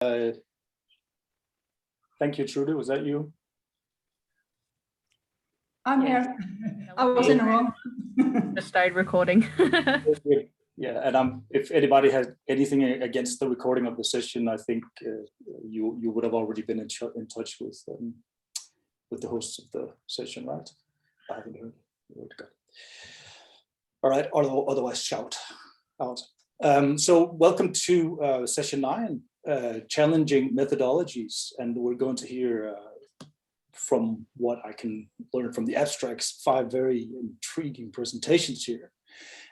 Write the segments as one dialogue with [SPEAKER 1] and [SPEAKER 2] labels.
[SPEAKER 1] Thank you, Trude. Was that you?
[SPEAKER 2] I'm here. I was in the room.
[SPEAKER 3] Just started recording.
[SPEAKER 1] Yeah, and if anybody has anything against the recording of the session, I think you would have already been in touch with the hosts of the session, right? I haven't heard. All right, otherwise shout out. So welcome to session 9, challenging methodologies, and we're going to hear from what I can learn from the abstracts, 5 very intriguing presentations here.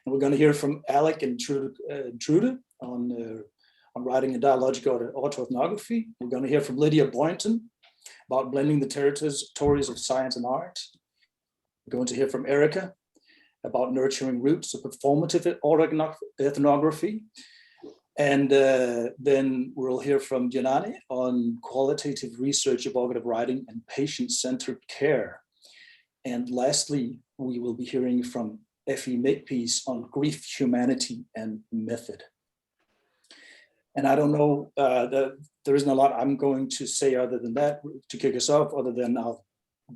[SPEAKER 1] And we're going to hear from Alec and Trude on writing a dialogic autoethnography. We're going to hear from Lydia Boynton about blending the territories of science and art. We're going to hear from Érica about nurturing roots of performative autoethnography. And then we'll hear from Djenane on qualitative research, evocative writing, and patient-centered care. And lastly, we will be hearing from Effie Makepeace on grief, humanity, and method. And I don't know, there isn't a lot I'm going to say other than that to kick us off, other than I'll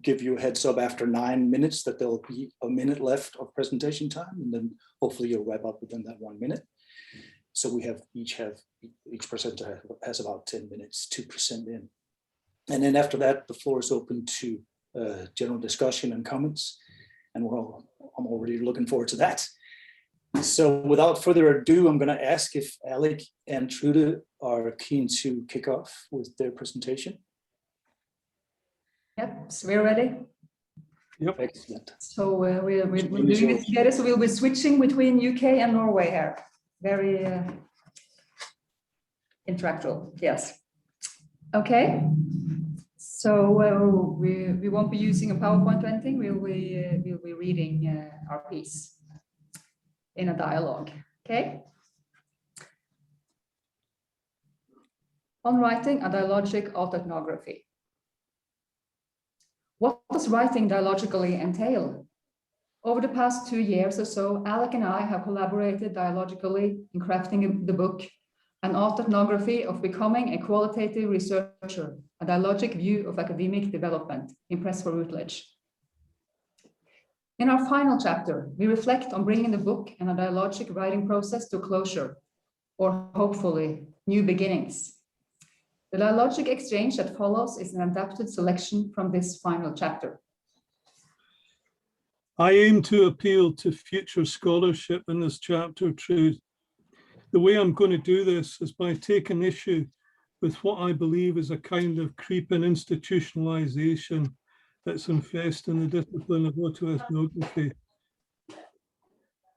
[SPEAKER 1] give you a heads up after 9 minutes that there'll be a minute left of presentation time, and then hopefully you'll wrap up within that 1 minute. So we have each presenter has about 10 minutes to present in. And then after that, the floor is open to general discussion and comments. And I'm already looking forward to that. So without further ado, I'm going to ask if Alec and Trude are keen to kick off with their presentation.
[SPEAKER 2] Yep, so we're ready.
[SPEAKER 1] Yep, excellent.
[SPEAKER 2] So we're doing this together. So we'll be switching between UK and Norway here. Very interactual, yes. Okay. So we won't be using a PowerPoint or anything. We'll be reading our piece in a dialogue. Okay. On writing a dialogic autoethnography. What does writing dialogically entail? Over the past 2 years or so, Alec and I have collaborated dialogically in crafting the book, An Autoethnography of Becoming a Qualitative Researcher, a dialogic view of academic development in Press for Routledge. In our final chapter, we reflect on bringing the book and a dialogic writing process to closure, or hopefully new beginnings. The dialogic exchange that follows is an adapted selection from this final chapter.
[SPEAKER 4] I aim to appeal to future scholarship in this chapter, Trude. The way I'm going to do this is by taking issue with what I believe is a kind of creeping institutionalization that's infesting the discipline of autoethnography,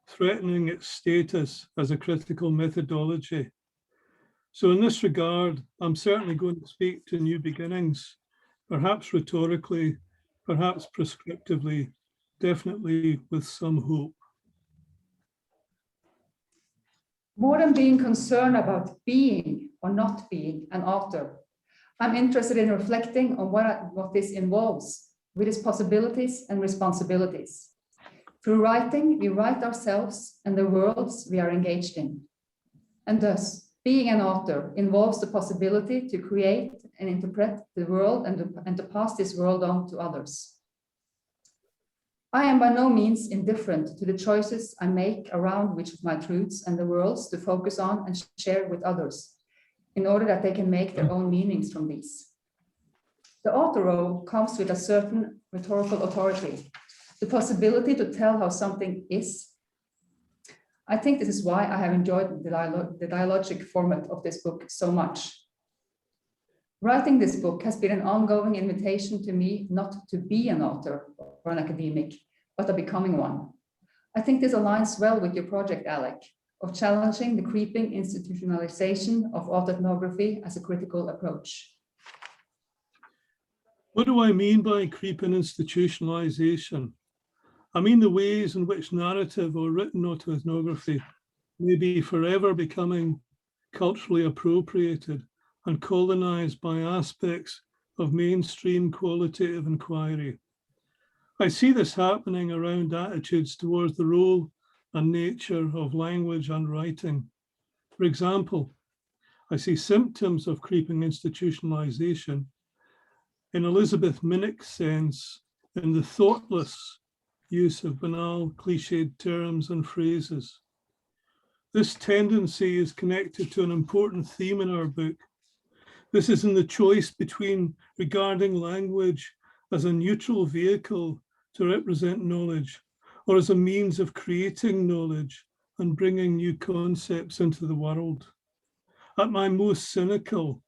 [SPEAKER 4] threatening its status as a critical methodology. So in this regard, I'm certainly going to speak to new beginnings, perhaps rhetorically, perhaps prescriptively, definitely with some hope.
[SPEAKER 2] More than being concerned about being or not being an author, I'm interested in reflecting on what this involves with its possibilities and responsibilities. Through writing, we write ourselves and the worlds we are engaged in. And thus, being an author involves the possibility to create and interpret the world and to pass this world on to others. I am by no means indifferent to the choices I make around which of my truths and the worlds to focus on and share with others, in order that they can make their own meanings from these. The author role comes with a certain rhetorical authority, the possibility to tell how something is. I think this is why I have enjoyed the dialogic format of this book so much. Writing this book has been an ongoing invitation to me not to be an author or an academic, but a becoming one. I think this aligns well with your project, Alec, of challenging the creeping institutionalization of autoethnography as a critical approach.
[SPEAKER 4] What do I mean by creeping institutionalization? I mean the ways in which narrative or written autoethnography may be forever becoming culturally appropriated and colonized by aspects of mainstream qualitative inquiry. I see this happening around attitudes towards the role and nature of language and writing. For example, I see symptoms of creeping institutionalization, in Elizabeth Minnick's sense, in the thoughtless use of banal, cliched terms and phrases. This tendency is connected to an important theme in our book. This is in the choice between regarding language as a neutral vehicle to represent knowledge, or as a means of creating knowledge and bringing new concepts into the world. At my most cynical,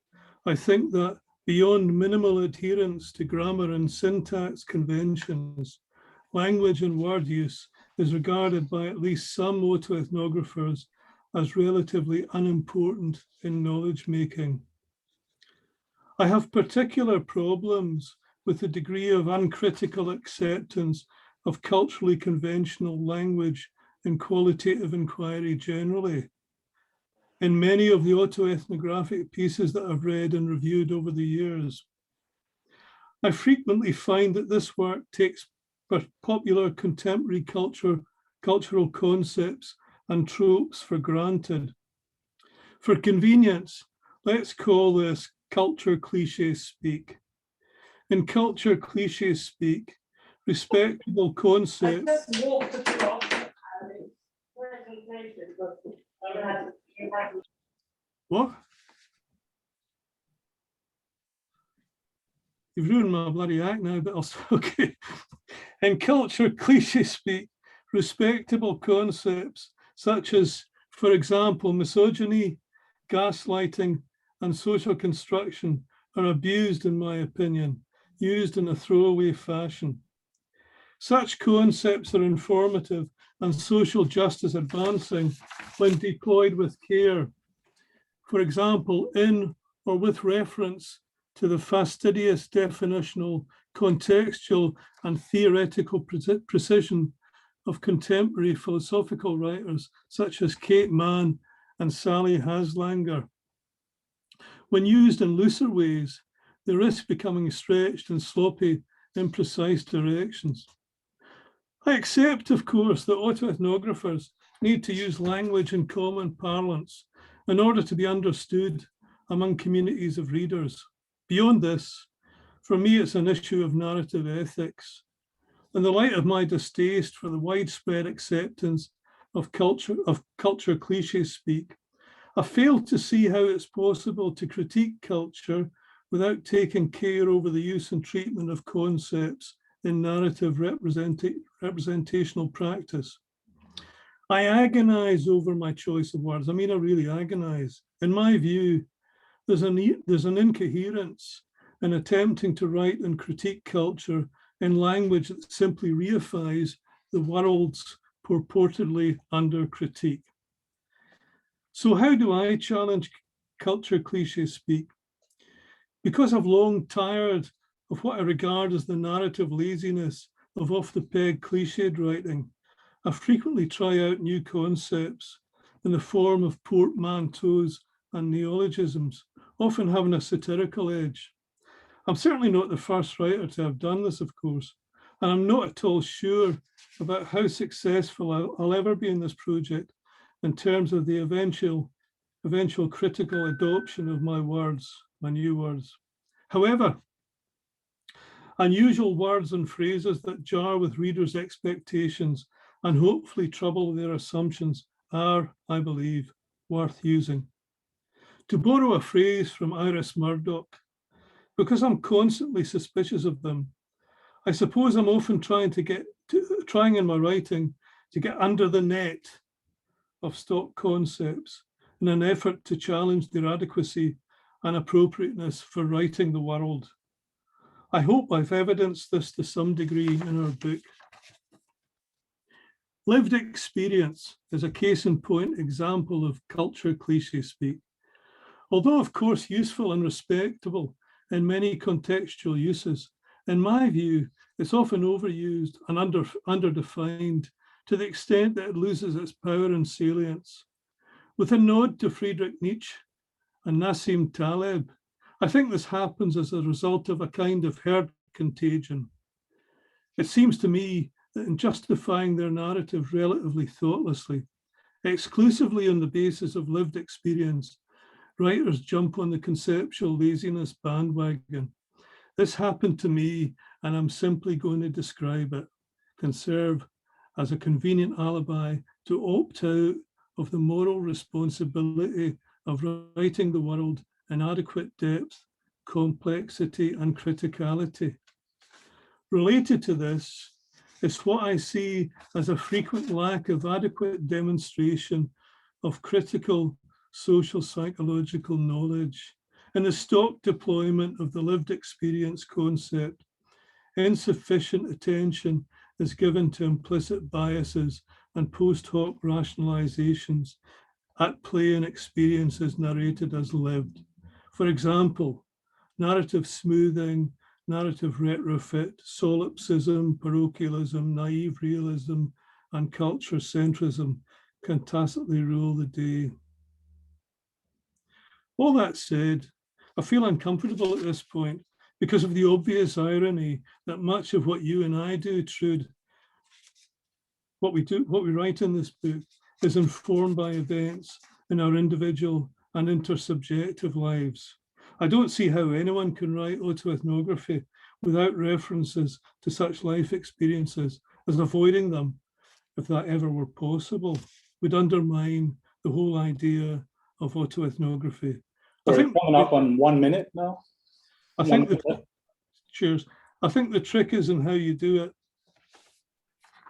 [SPEAKER 4] I think that beyond minimal adherence to grammar and syntax conventions, language and word use is regarded by at least some autoethnographers as relatively unimportant in knowledge making. I have particular problems with the degree of uncritical acceptance of culturally conventional language in qualitative inquiry generally. In many of the autoethnographic pieces that I've read and reviewed over the years, I frequently find that this work takes popular contemporary cultural concepts and tropes for granted. For convenience, let's call this culture cliche speak. In culture cliche speak, respectable concepts.
[SPEAKER 5] I just walked the dog and
[SPEAKER 4] What? You've ruined my bloody act now, but I'll okay. In culture cliche speak, respectable concepts such as, for example, misogyny, gaslighting, and social construction are abused, in my opinion, used in a throwaway fashion. Such concepts are informative and social justice advancing when deployed with care. For example, in or with reference to the fastidious definitional, contextual, and theoretical precision of contemporary philosophical writers such as Kate Mann and Sally Haslanger. When used in looser ways, they risk becoming stretched and sloppy, imprecise directions. I accept, of course, that autoethnographers need to use language in common parlance in order to be understood among communities of readers. Beyond this, for me, it's an issue of narrative ethics. In the light of my distaste for the widespread acceptance of culture cliche speak, I fail to see how it's possible to critique culture without taking care over the use and treatment of concepts in narrative representational practice. I agonize over my choice of words. I mean, I really agonize. In my view, there's an incoherence in attempting to write and critique culture in language that simply reifies the worlds purportedly under critique. So how do I challenge culture cliche speak? Because I've long tired of what I regard as the narrative laziness of off-the-peg cliched writing, I frequently try out new concepts in the form of portmanteaus and neologisms, often having a satirical edge. I'm certainly not the first writer to have done this, of course, and I'm not at all sure about how successful I'll ever be in this project in terms of the eventual critical adoption of my words, my new words. However, unusual words and phrases that jar with readers' expectations and hopefully trouble their assumptions are, I believe, worth using. To borrow a phrase from Iris Murdoch, because I'm constantly suspicious of them, I suppose I'm often trying in my writing to get under the net of stock concepts in an effort to challenge their adequacy and appropriateness for writing the world. I hope I've evidenced this to some degree in our book. Lived experience is a case in point example of culture cliche speak. Although of course useful and respectable in many contextual uses, in my view, it's often overused and underdefined to the extent that it loses its power and salience. With a nod to Friedrich Nietzsche and Nassim Taleb, I think this happens as a result of a kind of herd contagion. It seems to me that in justifying their narrative relatively thoughtlessly, exclusively on the basis of lived experience, Writers jump on the conceptual laziness bandwagon. This happened to me, and I'm simply going to describe it, can serve as a convenient alibi to opt out of the moral responsibility of writing the world in adequate depth, complexity, and criticality. Related to this is what I see as a frequent lack of adequate demonstration of critical social psychological knowledge and the stock deployment of the lived experience concept. Insufficient attention is given to implicit biases and post hoc rationalizations at play in experiences narrated as lived. For example, narrative smoothing, narrative retrofit, solipsism, parochialism, naive realism, and culture centrism can tacitly rule the day. All that said, I feel uncomfortable at this point because of the obvious irony that much of what you and I do, Trude, what we write in this book is informed by events in our individual and intersubjective lives. I don't see how anyone can write autoethnography without references to such life experiences, as avoiding them, if that ever were possible, would undermine the whole idea of autoethnography.
[SPEAKER 1] So we're coming up on 1 minute now.
[SPEAKER 4] I think the trick is in how you do it.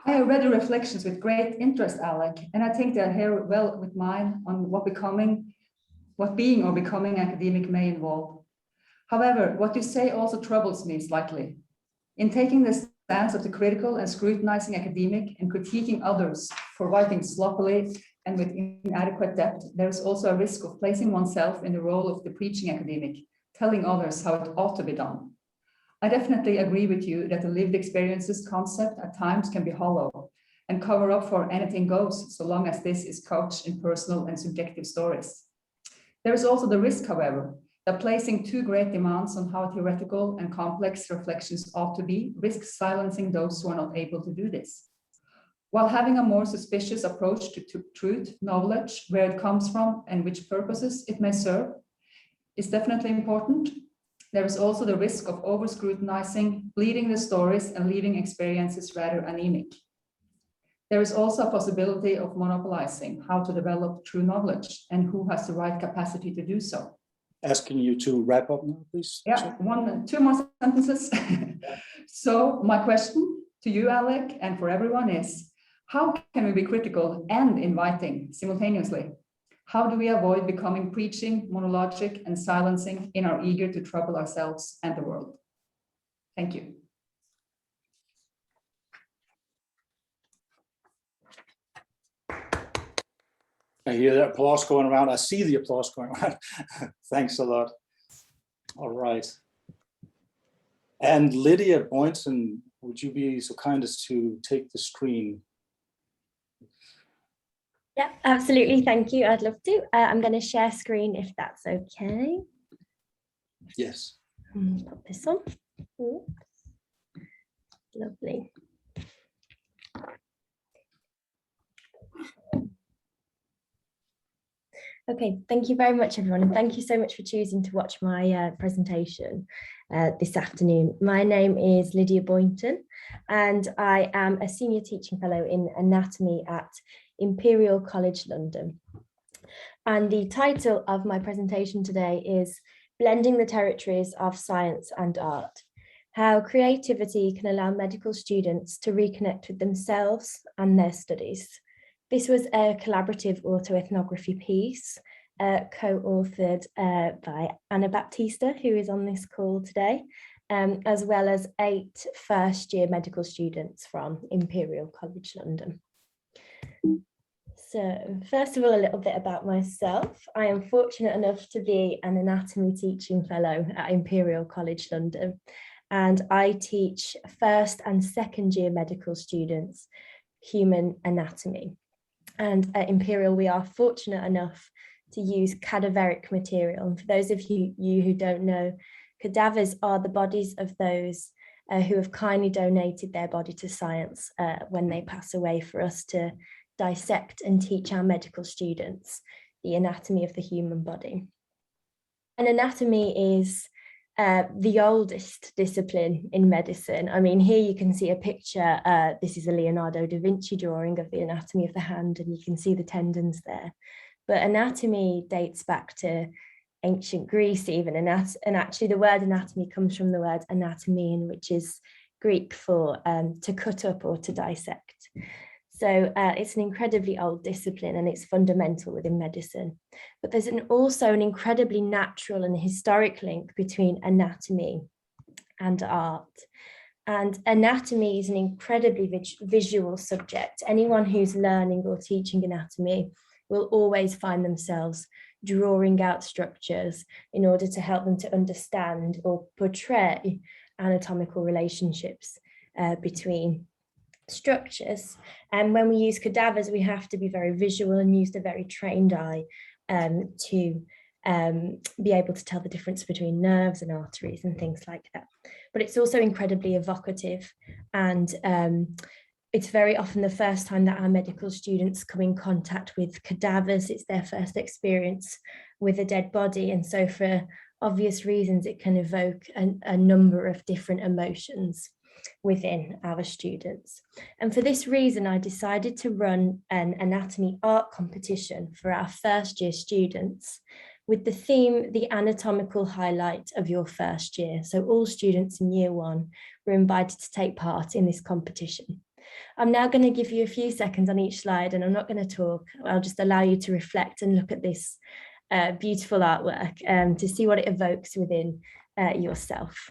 [SPEAKER 2] I have read your reflections with great interest, Alec, and I think they're here well with mine on what being or becoming academic may involve. However, what you say also troubles me slightly. In taking the stance of the critical and scrutinizing academic and critiquing others for writing sloppily and with inadequate depth, there is also a risk of placing oneself in the role of the preaching academic, telling others how it ought to be done. I definitely agree with you that the lived experiences concept at times can be hollow and cover up for anything goes, so long as this is couched in personal and subjective stories. There is also the risk, however, that placing too great demands on how theoretical and complex reflections ought to be risks silencing those who are not able to do this. While having a more suspicious approach to truth, knowledge, where it comes from and which purposes it may serve, is definitely important, there is also the risk of over-scrutinizing, bleeding the stories and leaving experiences rather anemic. There is also a possibility of monopolizing how to develop true knowledge and who has the right capacity to do so.
[SPEAKER 1] Asking you to wrap up now, please.
[SPEAKER 2] Yeah, two more sentences. So my question to you, Alec, and for everyone is, how can we be critical and inviting simultaneously? How do we avoid becoming preaching, monologic, and silencing in our eager to trouble ourselves and the world? Thank you.
[SPEAKER 1] I hear the applause going around. I see the applause going around. Thanks a lot. All right. And Lydia, Boynton, would you be so kind as to take the screen?
[SPEAKER 6] Yeah, absolutely. Thank you. I'd love to. I'm going to share screen if that's okay.
[SPEAKER 1] Yes.
[SPEAKER 6] Put this on. Oops. Lovely. Okay, thank you very much, everyone. And thank you so much for choosing to watch my presentation this afternoon. My name is Lydia Boynton, and I am a senior teaching fellow in anatomy at Imperial College London. And the title of my presentation today is Blending the Territories of Science and Art, How Creativity Can Allow Medical Students to Reconnect with Themselves and Their Studies. This was a collaborative autoethnography piece co-authored by Anna Baptista, who is on this call today, as well as 8 first-year medical students from Imperial College London. So first of all, a little bit about myself. I am fortunate enough to be an anatomy teaching fellow at Imperial College London, and I teach first and second year medical students human anatomy. And at Imperial, we are fortunate enough to use cadaveric material. And for those of you who don't know, cadavers are the bodies of those who have kindly donated their body to science when they pass away, for us to dissect and teach our medical students the anatomy of the human body. And anatomy is the oldest discipline in medicine. I mean, here you can see a picture. This is a Leonardo da Vinci drawing of the anatomy of the hand, and you can see the tendons there. But anatomy dates back to ancient Greece even, and actually the word anatomy comes from the word anatomein, which is Greek for to cut up or to dissect. So it's an incredibly old discipline, and it's fundamental within medicine. But there's also an incredibly natural and historic link between anatomy and art. And anatomy is an incredibly visual subject. Anyone who's learning or teaching anatomy will always find themselves drawing out structures in order to help them to understand or portray anatomical relationships between structures. And when we use cadavers, we have to be very visual and use the very trained eye to be able to tell the difference between nerves and arteries and things like that. But it's also incredibly evocative, and it's very often the first time that our medical students come in contact with cadavers. It's their first experience with a dead body, and so for obvious reasons it can evoke a number of different emotions within our students. And for this reason, I decided to run an anatomy art competition for our first year students with the theme, the anatomical highlight of your first year. So all students in year one were invited to take part in this competition. I'm now going to give you a few seconds on each slide, and I'm not going to talk. I'll just allow you to reflect and look at this beautiful artwork to see what it evokes within yourself.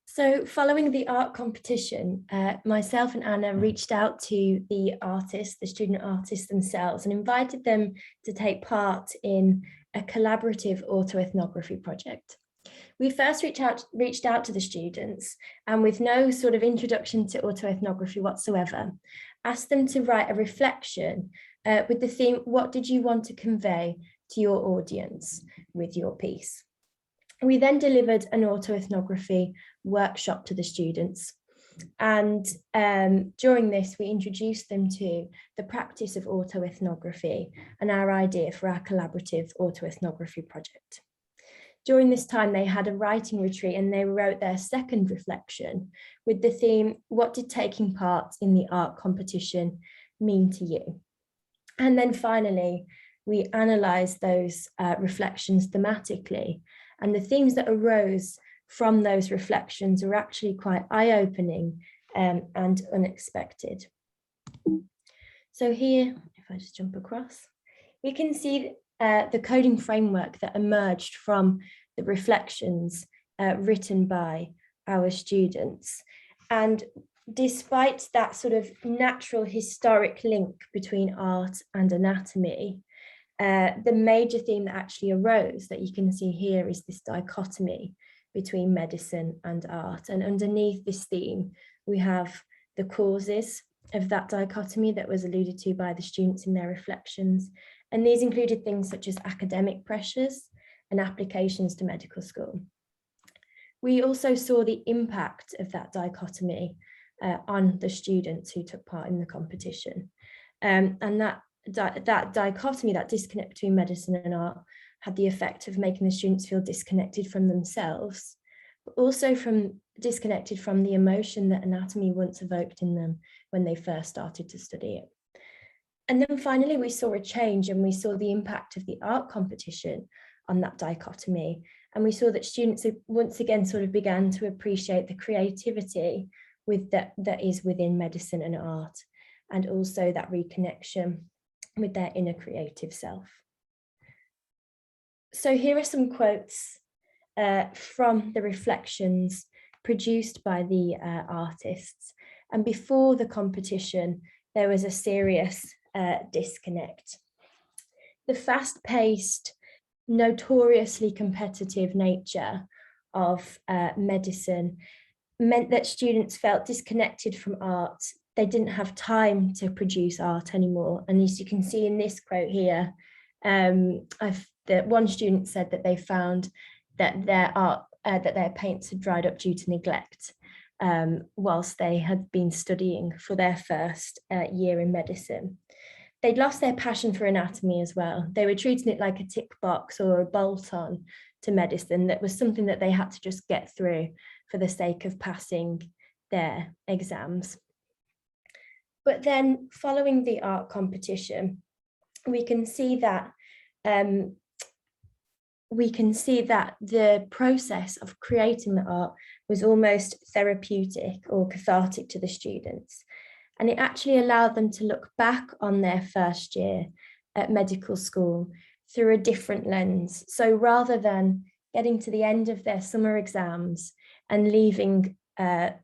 [SPEAKER 6] So following the art competition, myself and Anna reached out to the artists, the student artists themselves, and invited them to take part in a collaborative autoethnography project. We first reached out to the students, and with no sort of introduction to autoethnography whatsoever, asked them to write a reflection with the theme, what did you want to convey to your audience with your piece? We then delivered an autoethnography workshop to the students, and during this we introduced them to the practice of autoethnography and our idea for our collaborative autoethnography project. During this time they had a writing retreat, and they wrote their second reflection with the theme, what did taking part in the art competition mean to you? And then finally we analysed those reflections thematically, and the themes that arose from those reflections were actually quite eye-opening and unexpected. So here, if I just jump across, we can see the coding framework that emerged from the reflections written by our students. And despite that sort of natural historic link between art and anatomy, the major theme that actually arose that you can see here is this dichotomy between medicine and art. And underneath this theme, we have the causes of that dichotomy that was alluded to by the students in their reflections. And these included things such as academic pressures and applications to medical school. We also saw the impact of that dichotomy on the students who took part in the competition. And that dichotomy, that disconnect between medicine and art, had the effect of making the students feel disconnected from themselves, but also disconnected from the emotion that anatomy once evoked in them when they first started to study it. And then finally, we saw a change, and we saw the impact of the art competition on that dichotomy. And we saw that students once again sort of began to appreciate the creativity that is within medicine and art, and also that reconnection with their inner creative self. So here are some quotes from the reflections produced by the artists. And before the competition, there was a serious disconnect. The fast-paced, notoriously competitive nature of medicine meant that students felt disconnected from art. They didn't have time to produce art anymore. And as you can see in this quote here, that one student said that they found that their art, that their paints had dried up due to neglect, whilst they had been studying for their first year in medicine. They'd lost their passion for anatomy as well. They were treating it like a tick box or a bolt-on to medicine that was something that they had to just get through for the sake of passing their exams. But then following the art competition, we can see that the process of creating the art was almost therapeutic or cathartic to the students. And it actually allowed them to look back on their first year at medical school through a different lens. So rather than getting to the end of their summer exams and leaving their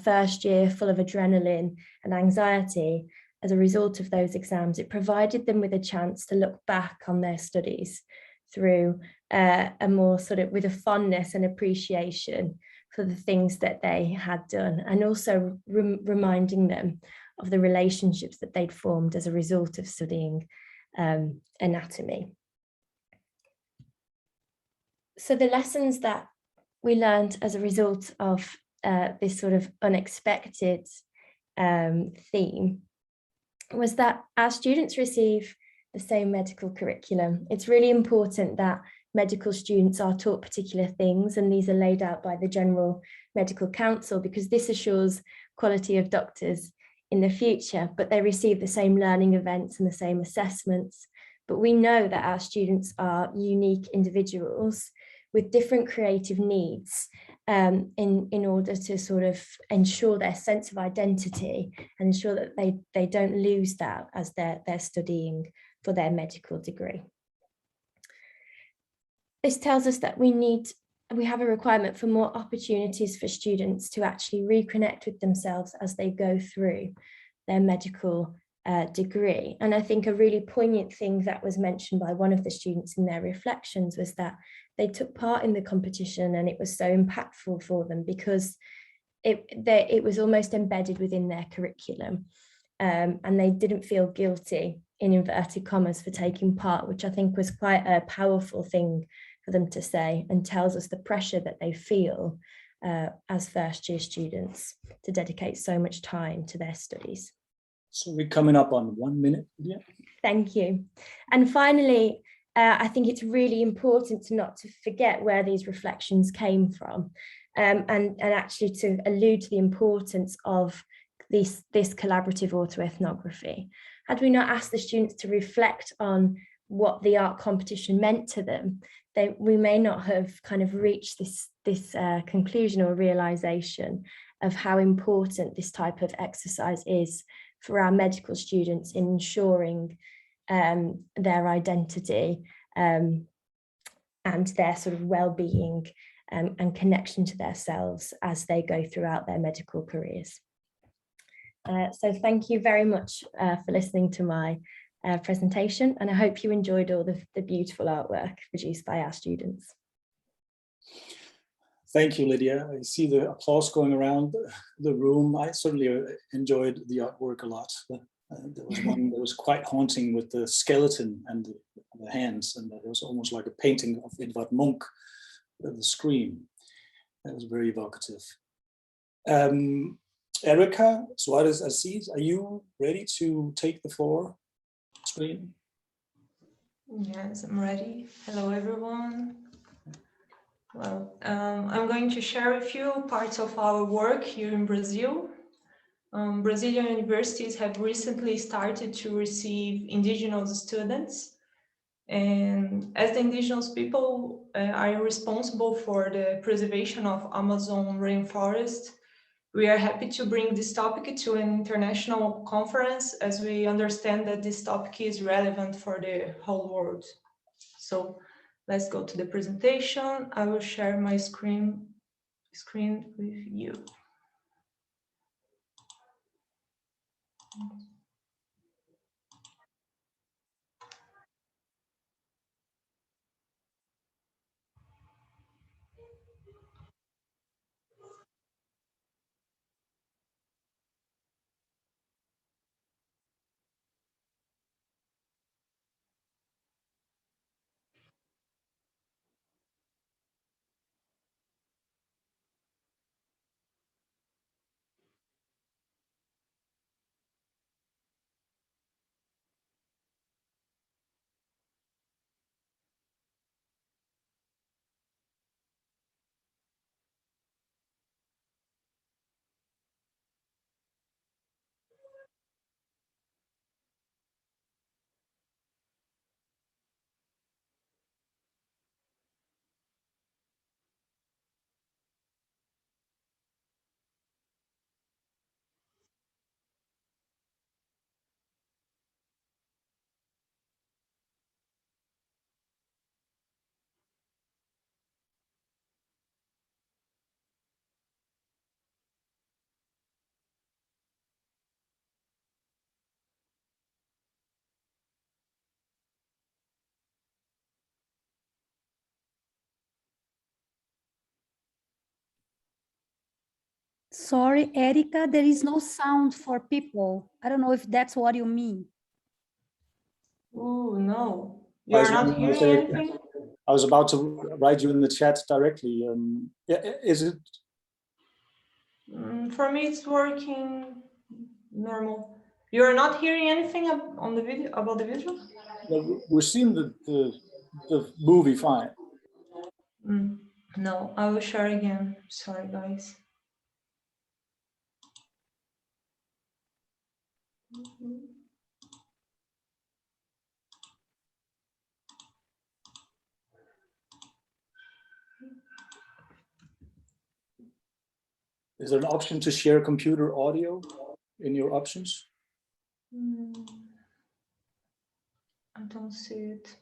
[SPEAKER 6] first year full of adrenaline and anxiety as a result of those exams, it provided them with a chance to look back on their studies through a more sort of with a fondness and appreciation for the things that they had done, and also reminding them of the relationships that they'd formed as a result of studying anatomy. So the lessons that we learned as a result of this sort of unexpected theme was that our students receive the same medical curriculum. It's really important that medical students are taught particular things, and these are laid out by the General Medical Council because this assures quality of doctors in the future, but they receive the same learning events and the same assessments. But we know that our students are unique individuals with different creative needs in order to sort of ensure their sense of identity and ensure that they don't lose that as they're studying for their medical degree. This tells us that we have a requirement for more opportunities for students to actually reconnect with themselves as they go through their medical degree. And I think a really poignant thing that was mentioned by one of the students in their reflections was that they took part in the competition and it was so impactful for them because it was almost embedded within their curriculum, and they didn't feel guilty, in inverted commas, for taking part, which I think was quite a powerful thing for them to say, and tells us the pressure that they feel as first year students to dedicate so much time to their studies.
[SPEAKER 1] So we're coming up on 1 minute. Yeah.
[SPEAKER 6] Thank you. And finally, I think it's really important not to forget where these reflections came from, and actually to allude to the importance of this collaborative autoethnography. Had we not asked the students to reflect on what the art competition meant to them, we may not have kind of reached this conclusion or realization of how important this type of exercise is for our medical students in ensuring their identity and their sort of well-being and connection to themselves as they go throughout their medical careers. So thank you very much for listening to my presentation, and I hope you enjoyed all the beautiful artwork produced by our students.
[SPEAKER 1] Thank you, Lydia. I see the applause going around the room. I certainly enjoyed the artwork a lot. There was one that was quite haunting with the skeleton and the hands, and it was almost like a painting of Edvard Munch, the scream. That was very evocative. Érica, Soares, Assis, are you ready to take the floor? Screen?
[SPEAKER 5] Yes, I'm ready. Hello, everyone. Well, I'm going to share a few parts of our work here in Brazil. Brazilian universities have recently started to receive indigenous students. And as the indigenous people are responsible for the preservation of Amazon rainforest, we are happy to bring this topic to an international conference, as we understand that this topic is relevant for the whole world. So let's go to the presentation. I will share my screen with you.
[SPEAKER 7] Sorry, Érica, there is no sound for people. I don't know if that's what you mean.
[SPEAKER 5] Oh, no. You're not hearing anything?
[SPEAKER 1] I was about to write you in the chat directly. Yeah, is it?
[SPEAKER 5] For me, it's working normal. You're not hearing anything on the video about the video?
[SPEAKER 1] Well, we're seeing the movie fine.
[SPEAKER 5] No, I will share again. Sorry, guys.
[SPEAKER 1] Is there an option to share computer audio in your options?
[SPEAKER 5] I don't see it.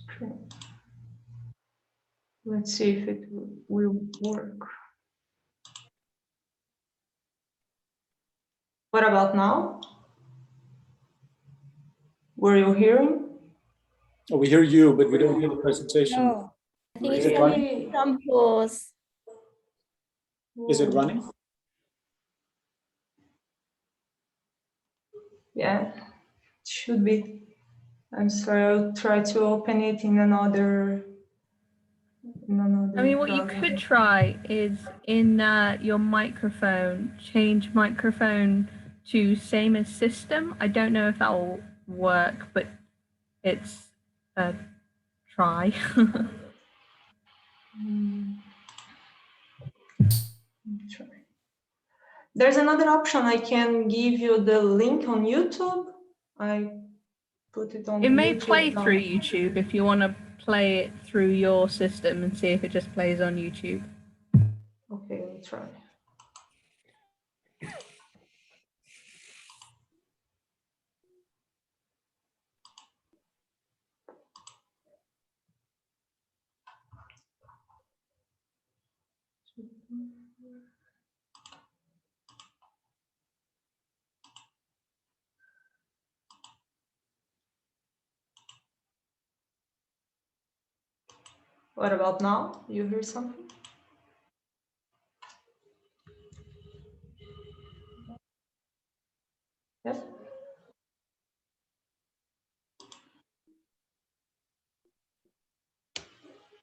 [SPEAKER 5] Screen. Let's see if it will work. What about now? Were you hearing?
[SPEAKER 1] Oh, we hear you, but we don't hear the presentation.
[SPEAKER 7] No.
[SPEAKER 6] I think
[SPEAKER 1] Is
[SPEAKER 6] it's
[SPEAKER 1] it running?
[SPEAKER 6] some pause.
[SPEAKER 1] Is it running?
[SPEAKER 5] Yeah, it should be. I'm sorry, I'll try to open it in another.
[SPEAKER 3] I mean, what you
[SPEAKER 5] browser.
[SPEAKER 3] could try is in your microphone, change microphone to same as system. I don't know if that will work, but it's a try.
[SPEAKER 5] Try. There's another option. I can give you the link on YouTube. I put it on
[SPEAKER 3] It may
[SPEAKER 5] YouTube
[SPEAKER 3] play
[SPEAKER 5] now.
[SPEAKER 3] through YouTube if you want to play it through your system and see if it just plays on YouTube.
[SPEAKER 5] Okay, I'll try. What about now? You hear something? Yes?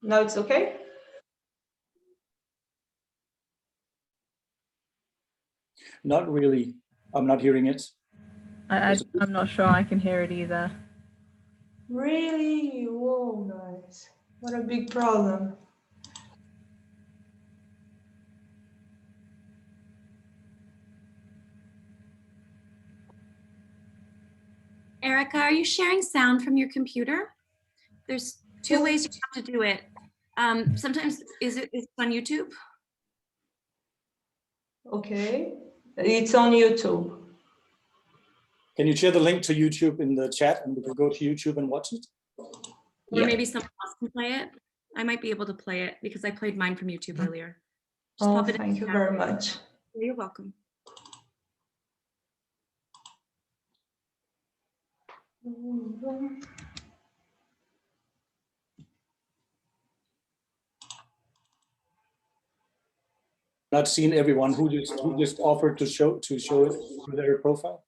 [SPEAKER 5] Now it's okay?
[SPEAKER 1] Not really. I'm not hearing it.
[SPEAKER 3] I'm not sure I can hear it either.
[SPEAKER 5] Really? Whoa, guys. What a big problem.
[SPEAKER 8] Érica, are you sharing sound from your computer? There's two ways you have to do it. Sometimes is it on YouTube?
[SPEAKER 5] Okay, it's on YouTube.
[SPEAKER 1] Can you share the link to YouTube in the chat and we can go to YouTube and watch it?
[SPEAKER 8] Or maybe someone else can play it. I might be able to play it because I played mine from YouTube earlier. Just pop it in
[SPEAKER 5] Thank
[SPEAKER 8] the
[SPEAKER 5] you
[SPEAKER 8] chat.
[SPEAKER 5] very much.
[SPEAKER 8] You're welcome.
[SPEAKER 1] Not seen everyone who just offered to show it through their profile.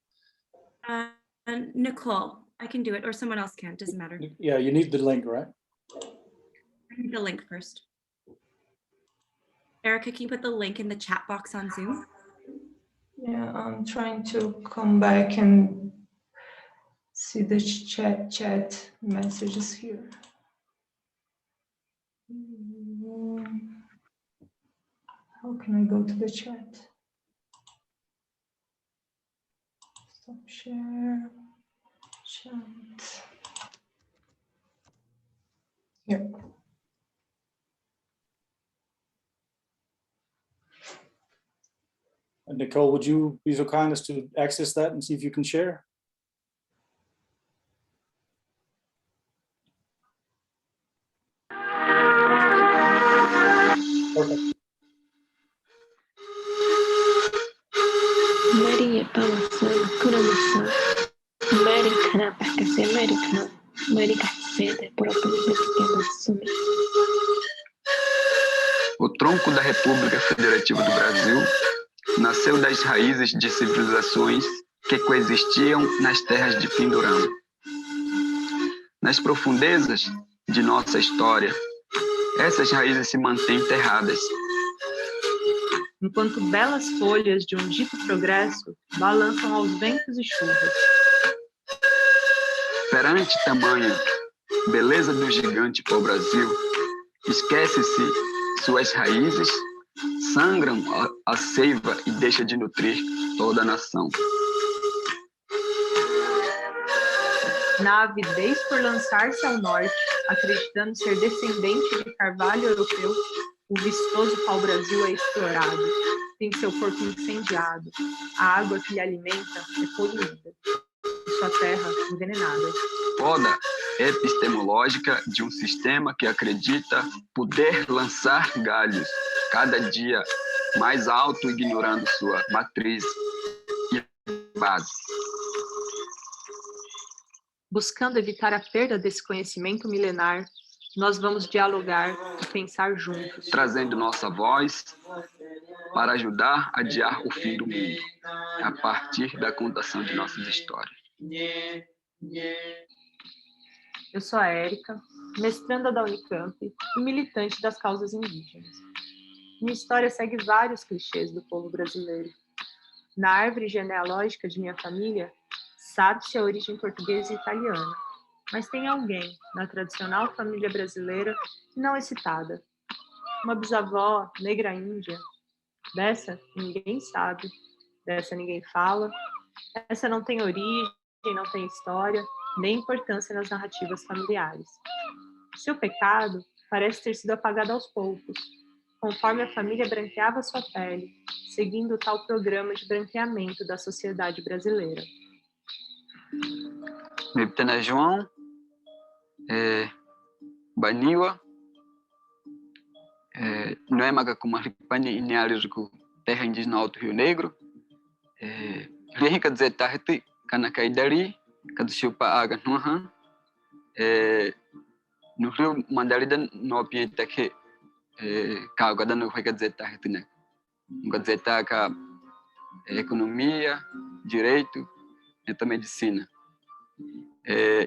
[SPEAKER 8] Nicole, I can do it, or someone else can. Doesn't matter.
[SPEAKER 1] Yeah, you need the link, right?
[SPEAKER 8] I need the link first. Érica, can you put the link in the chat box on Zoom?
[SPEAKER 5] Yeah, I'm trying to come back and see the chat messages here. How can I go to the chat? Stop share. Chat. Here.
[SPEAKER 1] And Nicole, would you be so kind as to access that and see if you can share? Perfect.
[SPEAKER 9] Maria Palasan, Kuramasan, Americana, Pakase Americana, America Center,
[SPEAKER 10] O tronco da República Federativa do Brasil nasceu das raízes de civilizações que coexistiam nas terras de Pindorama. Nas profundezas de nossa história, essas raízes se mantêm enterradas.
[SPEAKER 11] Enquanto belas folhas de um dito progresso balançam aos ventos e chuvas.
[SPEAKER 10] Perante tamanha beleza do gigante pau-brasil, esquece-se suas raízes, sangram a seiva e deixa de nutrir toda a nação.
[SPEAKER 11] Na avidez por lançar-se ao norte, acreditando ser descendente de carvalho europeu, o vistoso pau-brasil é explorado, tem seu corpo incendiado, a água que lhe alimenta é poluída, e sua terra envenenada.
[SPEAKER 10] Poda epistemológica de um sistema que acredita poder lançar galhos cada dia mais alto, ignorando sua matriz e base.
[SPEAKER 11] Buscando evitar a perda desse conhecimento milenar, nós vamos dialogar e pensar juntos.
[SPEAKER 10] Trazendo nossa voz para ajudar a adiar o fim do mundo, a partir da contação de nossas histórias.
[SPEAKER 11] Eu sou a Érica, mestranda da UNICAMP e militante das causas indígenas. Minha história segue vários clichês do povo brasileiro. Na árvore genealógica de minha família, sabe-se a origem portuguesa e italiana, mas tem alguém na tradicional família brasileira que não é citada. Uma bisavó negra índia. Dessa ninguém sabe, dessa ninguém fala, essa não tem origem, não tem história, nem importância nas narrativas familiares. Seu pecado parece ter sido apagado aos poucos, conforme a família branqueava sua pele, seguindo o tal programa de branqueamento da sociedade brasileira.
[SPEAKER 10] Miptana João, Baniwa, não é maga como a Ripani ineários com terra indígena Alto Rio Negro, Érica dizer tarde, Canacaidari, Caduchupa Aga Nuhan, no Rio Mandarida no Pienta que Cauga no Érica dizer tarde, né? Dizer tarde economia, direito e também medicina.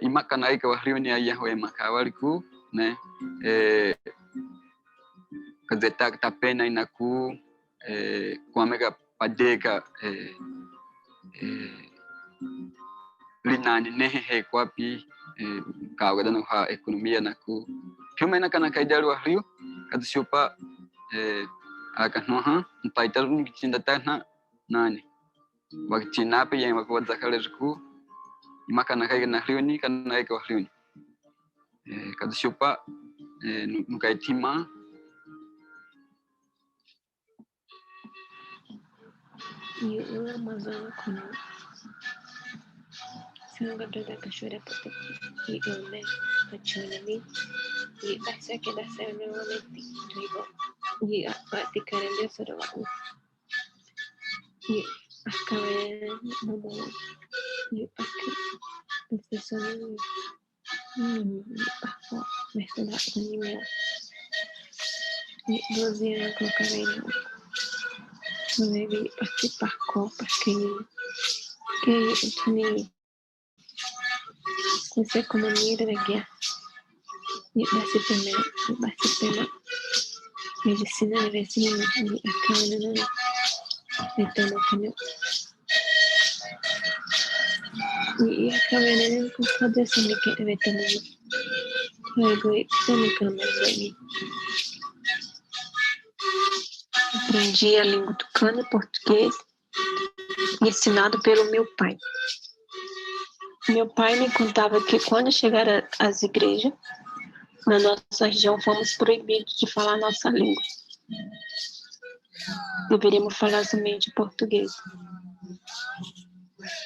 [SPEAKER 10] E Macanai que o Rio nem aí é Macauaricu, né? Quer dizer, tá pena aí na cu, com a mega padeca, linani nem recuapi, cauga dando a economia na cu. Filme na cana caidar o Rio, cada chupa, a canoa, pai tá no que tinha tá na nani. Wakati nape yang waktu zakale ku, imaka na Rio ni kana que o Rio. Cada chupa no Caetimã.
[SPEAKER 9] E o Amazônico não. Sanga da cachoeira pode e eu né cachorro e essa que da ser normalmente e a prática de sobre o e acaba no bom e acaba esse sonho mas toda a minha e 12 anos colocarei no deve participar copas que eu tinha essa economia da guerra e basta medicina de vecino e acaba de tomar caminho e acaba de comprar essa que deve tomar foi também câmera aprendi a língua tucana e português ensinado pelo meu pai. Meu pai me contava que quando chegar às igrejas, na nossa região, fomos proibidos de falar nossa língua. Deveríamos falar somente português.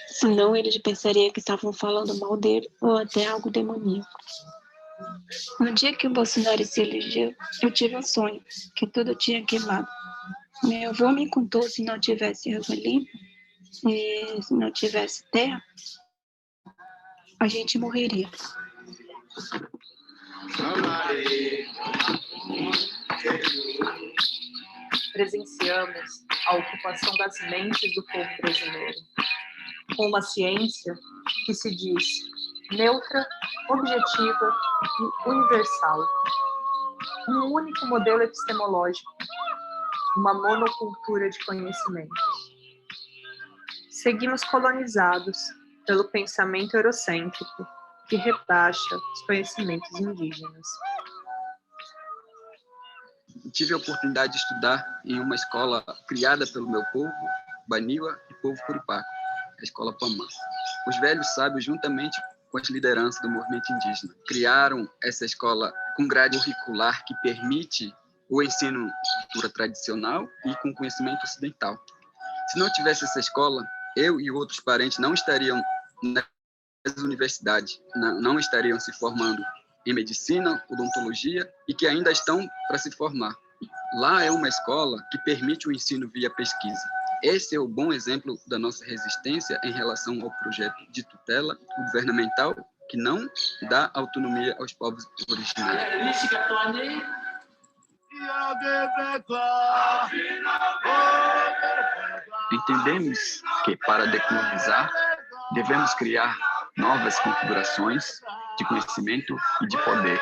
[SPEAKER 9] Senão eles pensariam que estavam falando mal dele ou até algo demoníaco. No dia que o Bolsonaro se elegeu, eu tive um sonho, que tudo tinha queimado. Meu avô me contou se não tivesse água limpa e se não tivesse terra, a gente morreria.
[SPEAKER 11] Presenciamos a ocupação das mentes do povo brasileiro, com uma ciência que se diz neutra, objetiva e universal. Um único modelo epistemológico, uma monocultura de conhecimentos. Seguimos colonizados pelo pensamento eurocêntrico, que rebaixa os conhecimentos indígenas.
[SPEAKER 10] Tive a oportunidade de estudar em uma escola criada pelo meu povo, Baniwa e povo Curipaco, a escola Pamã. Os velhos sábios, juntamente com as lideranças do movimento indígena, criaram essa escola com grade curricular que permite o ensino de cultura tradicional e com conhecimento ocidental. Se não tivesse essa escola, eu e outros parentes não estariam nas universidades, não estariam se formando em medicina, odontologia e que ainda estão para se formar. Lá é uma escola que permite o ensino via pesquisa. Esse é o bom exemplo da nossa resistência em relação ao projeto de tutela governamental que não dá autonomia aos povos originários. Entendemos que para decolonizar devemos criar novas configurações de conhecimento e de poder.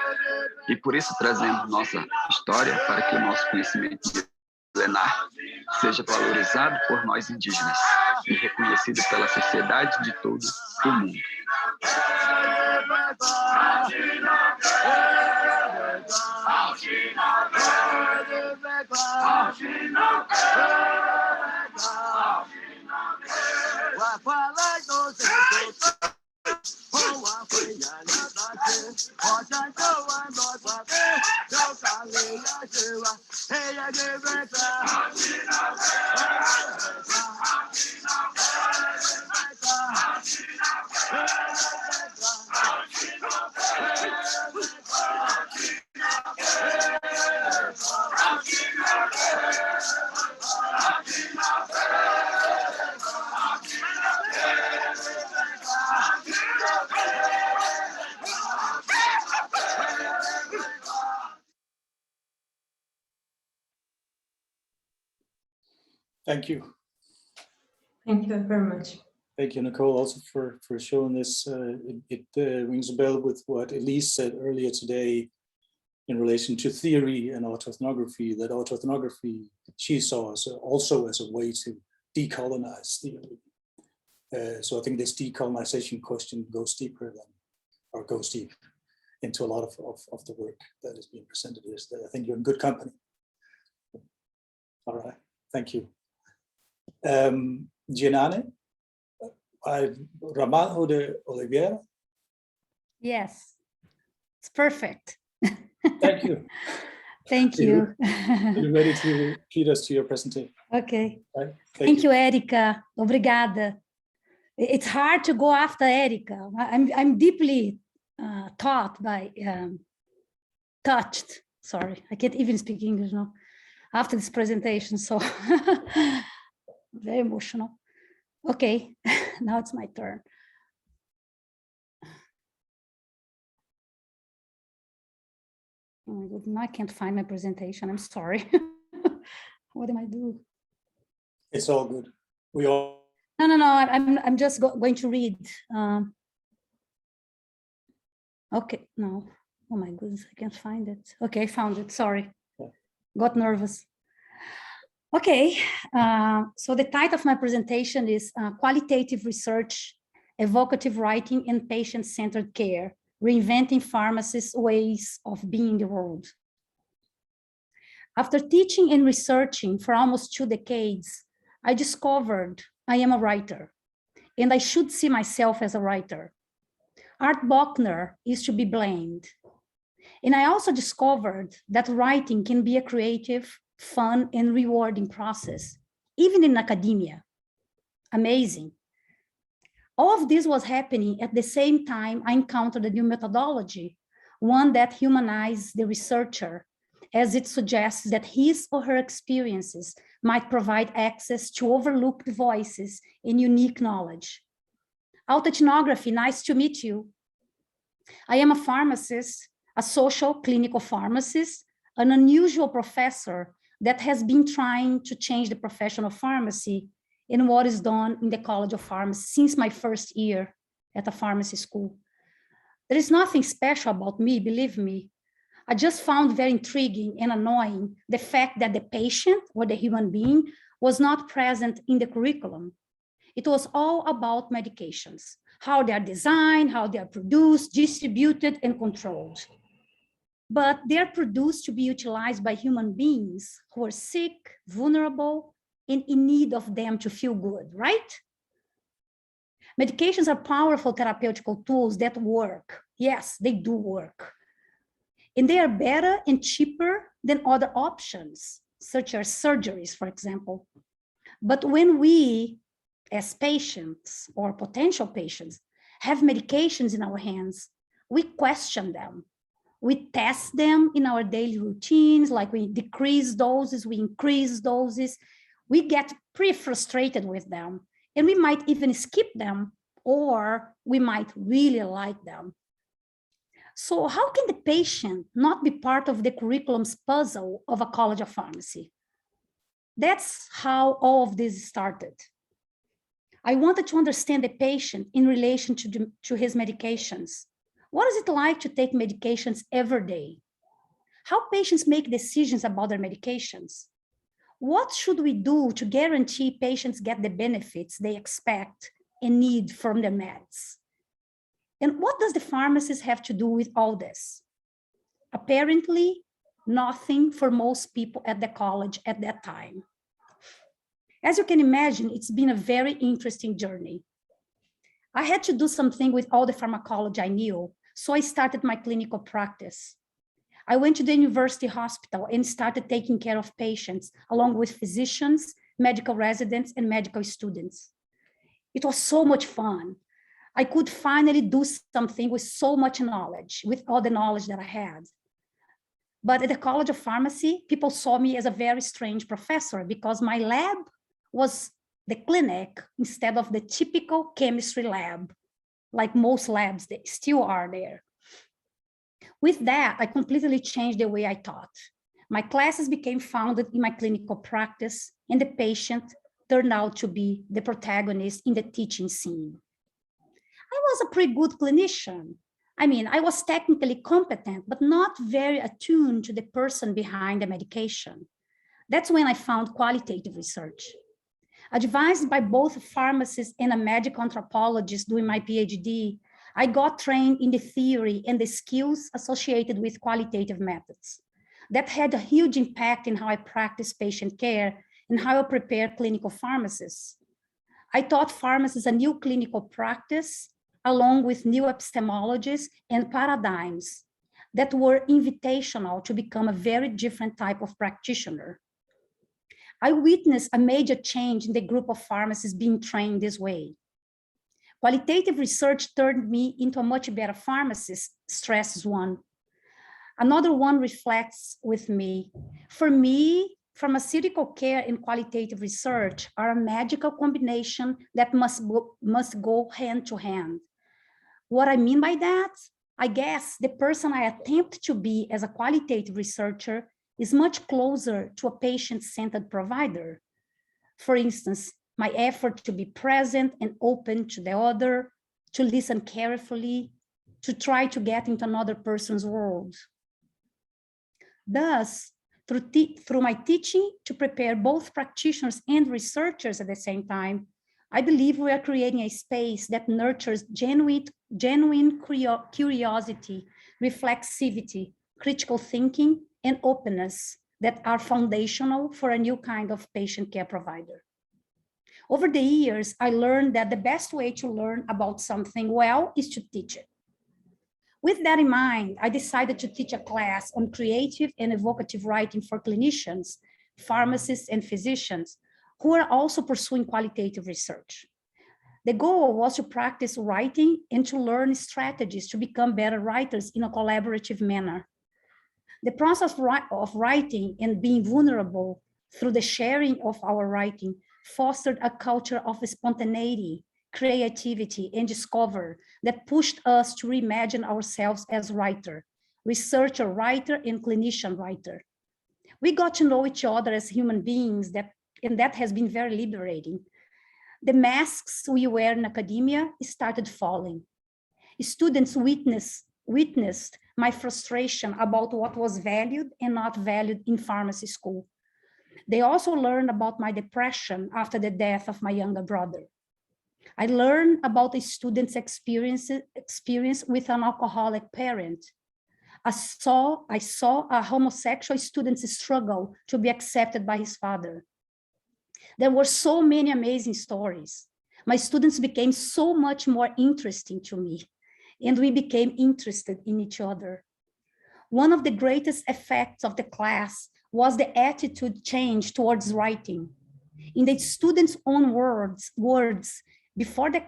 [SPEAKER 10] E por isso trazemos nossa história para que o nosso conhecimento milenar seja valorizado por nós indígenas e reconhecido pela sociedade de todo o mundo.
[SPEAKER 1] Thank you.
[SPEAKER 5] Thank you very much.
[SPEAKER 1] Thank you, Nicole, also for showing this. It rings a bell with what Elise said earlier today in relation to theory and autoethnography, that autoethnography she saw also as a way to decolonize theory. So I think this decolonization question goes deep into a lot of the work that is being presented here. So I think you're in good company. All right, thank you. Djenane Ramalho-de-Oliveira.
[SPEAKER 7] Yes. It's perfect.
[SPEAKER 1] Thank you.
[SPEAKER 7] Thank you.
[SPEAKER 1] Are you ready to lead us to your presentation?
[SPEAKER 7] Okay.
[SPEAKER 1] Right.
[SPEAKER 7] Thank you, Érica. Obrigada. It's hard to go after Érica. I'm deeply touched. Sorry, I can't even speak English now after this presentation. So very emotional. Okay, now it's my turn. Oh my God, now I can't find my presentation. I'm sorry. What am I doing?
[SPEAKER 1] It's all good. We all.
[SPEAKER 7] No. I'm just going to read. Okay, no. Oh my goodness, I can't find it. Okay, I found it. Sorry.
[SPEAKER 1] Yeah.
[SPEAKER 7] Got nervous. Okay, so the title of my presentation is Qualitative Research, Evocative Writing and Patient-Centered Care, Reinventing Pharmacists' Ways of Being in the World. After teaching and researching for almost 2 decades, I discovered I am a writer, and I should see myself as a writer. Art Bochner is to be blamed. And I also discovered that writing can be a creative, fun, and rewarding process, even in academia. Amazing. All of this was happening at the same time I encountered a new methodology, one that humanizes the researcher, as it suggests that his or her experiences might provide access to overlooked voices and unique knowledge. Autoethnography, nice to meet you. I am a pharmacist, a social clinical pharmacist, an unusual professor that has been trying to change the profession of pharmacy in what is done in the College of Pharmacy since my first year at a pharmacy school. There is nothing special about me, believe me. I just found very intriguing and annoying the fact that the patient or the human being was not present in the curriculum. It was all about medications, how they are designed, how they are produced, distributed, and controlled. But they are produced to be utilized by human beings who are sick, vulnerable, and in need of them to feel good, right? Medications are powerful therapeutical tools that work. Yes, they do work. And they are better and cheaper than other options, such as surgeries, for example. But when we, as patients or potential patients, have medications in our hands, we question them. We test them in our daily routines, like we decrease doses, we increase doses. We get pretty frustrated with them, and we might even skip them, or we might really like them. So how can the patient not be part of the curriculum's puzzle of a College of Pharmacy? That's how all of this started. I wanted to understand the patient in relation to his medications. What is it like to take medications every day? How patients make decisions about their medications? What should we do to guarantee patients get the benefits they expect and need from their meds? And what does the pharmacist have to do with all this? Apparently, nothing for most people at the college at that time. As you can imagine, it's been a very interesting journey. I had to do something with all the pharmacology I knew, so I started my clinical practice. I went to the university hospital and started taking care of patients, along with physicians, medical residents, and medical students. It was so much fun. I could finally do something with so much knowledge, with all the knowledge that I had. But at the College of Pharmacy, people saw me as a very strange professor because my lab was the clinic instead of the typical chemistry lab, like most labs that still are there. With that, I completely changed the way I taught. My classes became founded in my clinical practice, and the patient turned out to be the protagonist in the teaching scene. I was a pretty good clinician. I mean, I was technically competent, but not very attuned to the person behind the medication. That's when I found qualitative research. Advised by both a pharmacist and a medical anthropologist doing my PhD, I got trained in the theory and the skills associated with qualitative methods. That had a huge impact in how I practice patient care and how I prepare clinical pharmacists. I taught pharmacists a new clinical practice along with new epistemologies and paradigms that were invitational to become a very different type of practitioner. I witnessed a major change in the group of pharmacists being trained this way. Qualitative research turned me into a much better pharmacist, stresses one. Another one reflects with me. For me, pharmaceutical care and qualitative research are a magical combination that must go hand to hand. What I mean by that? I guess the person I attempt to be as a qualitative researcher is much closer to a patient-centered provider. For instance, my effort to be present and open to the other, to listen carefully, to try to get into another person's world. Thus, through my teaching to prepare both practitioners and researchers at the same time, I believe we are creating a space that nurtures genuine curiosity, reflexivity, critical thinking, and openness that are foundational for a new kind of patient care provider. Over the years, I learned that the best way to learn about something well is to teach it. With that in mind, I decided to teach a class on creative and evocative writing for clinicians, pharmacists, and physicians who are also pursuing qualitative research. The goal was to practice writing and to learn strategies to become better writers in a collaborative manner. The process of writing and being vulnerable through the sharing of our writing fostered a culture of spontaneity, creativity, and discovery that pushed us to reimagine ourselves as writer, researcher, writer, and clinician writer. We got to know each other as human beings, and that has been very liberating. The masks we wear in academia started falling. Students witnessed my frustration about what was valued and not valued in pharmacy school. They also learned about my depression after the death of my younger brother. I learned about the student's experience with an alcoholic parent. I saw a homosexual student's struggle to be accepted by his father. There were so many amazing stories. My students became so much more interesting to me, and we became interested in each other. One of the greatest effects of the class was the attitude change towards writing. In the students' own words, before the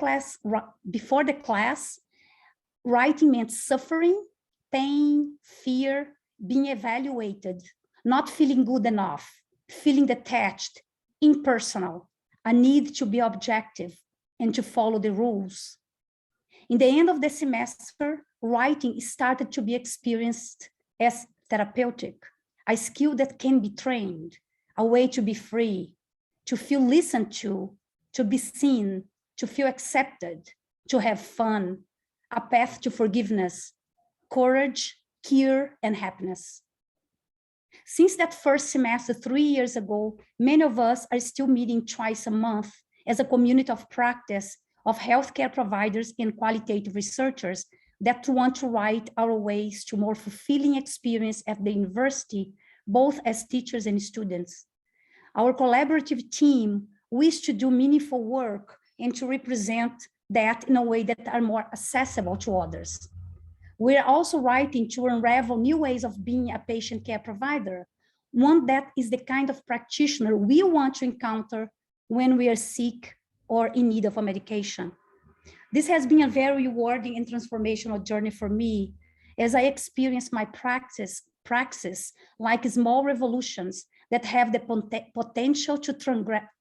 [SPEAKER 7] class, writing meant suffering, pain, fear, being evaluated, not feeling good enough, feeling detached, impersonal, a need to be objective and to follow the rules. In the end of the semester, writing started to be experienced as therapeutic, a skill that can be trained, a way to be free, to feel listened to be seen, to feel accepted, to have fun, a path to forgiveness, courage, cure, and happiness. Since that first semester 3 years ago, many of us are still meeting twice a month as a community of practice of healthcare providers and qualitative researchers that want to write our ways to more fulfilling experience at the university, both as teachers and students. Our collaborative team wishes to do meaningful work and to represent that in a way that are more accessible to others. We're also writing to unravel new ways of being a patient care provider, one that is the kind of practitioner we want to encounter when we are sick or in need of a medication. This has been a very rewarding and transformational journey for me as I experience my praxis like small revolutions that have the potential to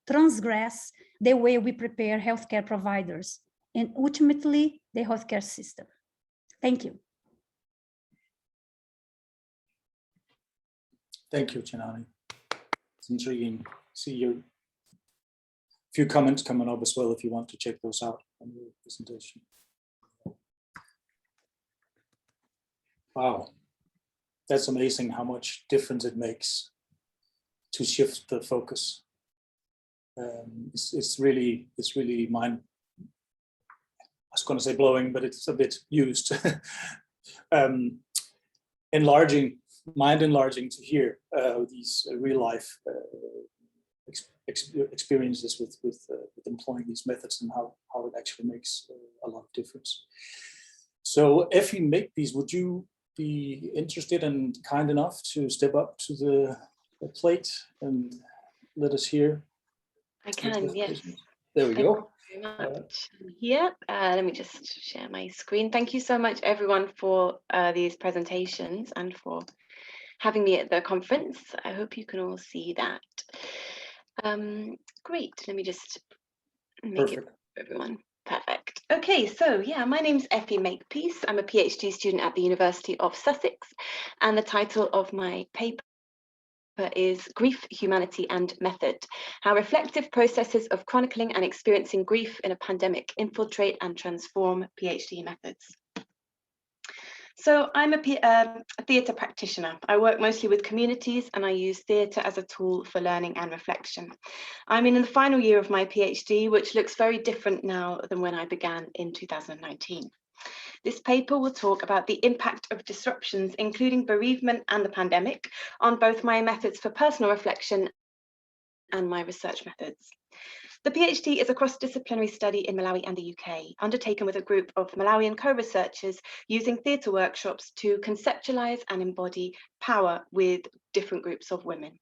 [SPEAKER 7] transgress the way we prepare healthcare providers and ultimately the healthcare system. Thank you.
[SPEAKER 1] Thank you, Djenane. It's intriguing. See your few comments coming up as well if you want to check those out on your presentation. Wow, that's amazing how much difference it makes to shift the focus. It's really mind. I was going to say blowing, but it's a bit used. Mind enlarging to hear these real life experiences with employing these methods and how it actually makes a lot of difference. So if you make these, would you be interested and kind enough to step up to the plate and let us hear?
[SPEAKER 12] I can, yes.
[SPEAKER 1] There we go.
[SPEAKER 12] Thank you very much. Here, let me just share my screen. Thank you so much, everyone, for these presentations and for having me at the conference. I hope you can all see that. Great. Let me just make it for everyone. Perfect. Okay, so yeah, my name's Effie Makepeace. I'm a PhD student at the University of Sussex, and the title of my paper is Grief, Humanity and Method: How Reflective Processes of Chronicling and Experiencing Grief in a Pandemic Infiltrate and Transform PhD Methods. So I'm a theatre practitioner. I work mostly with communities and I use theatre as a tool for learning and reflection. I'm in the final year of my PhD, which looks very different now than when I began in 2019. This paper will talk about the impact of disruptions, including bereavement and the pandemic, on both my methods for personal reflection and my research methods. The PhD is a cross-disciplinary study in Malawi and the UK, undertaken with a group of Malawian co-researchers using theatre workshops to conceptualise and embody power with different groups of women.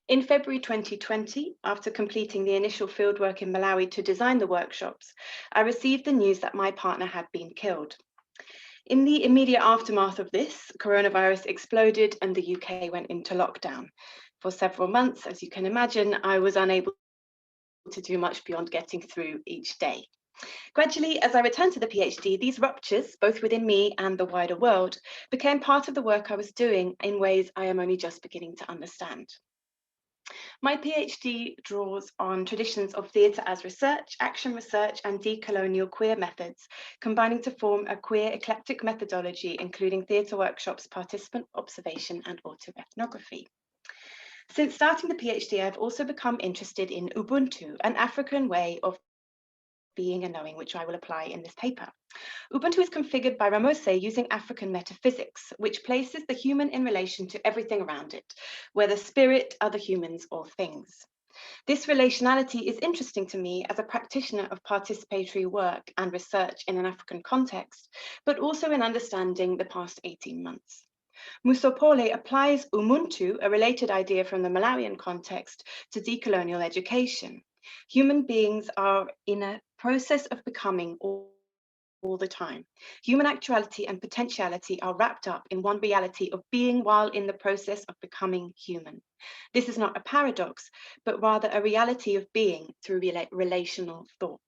[SPEAKER 12] In February 2020, after completing the initial fieldwork in Malawi to design the workshops, I received the news that my partner had been killed. In the immediate aftermath of this, coronavirus exploded and the UK went into lockdown. For several months, as you can imagine, I was unable to do much beyond getting through each day. Gradually, as I returned to the PhD, these ruptures, both within me and the wider world, became part of the work I was doing in ways I am only just beginning to understand. My PhD draws on traditions of theatre as research, action research, and decolonial queer methods, combining to form a queer eclectic methodology, including theatre workshops, participant observation, and autoethnography. Since starting the PhD, I've also become interested in Ubuntu, an African way of being and knowing, which I will apply in this paper. Ubuntu is configured by Ramose using African metaphysics, which places the human in relation to everything around it, whether spirit, other humans, or things. This relationality is interesting to me as a practitioner of participatory work and research in an African context, but also in understanding the past 18 months. Musopole applies Ubuntu, a related idea from the Malawian context, to decolonial education. Human beings are in a process of becoming all the time. Human actuality and potentiality are wrapped up in one reality of being while in the process of becoming human. This is not a paradox, but rather a reality of being through relational thought.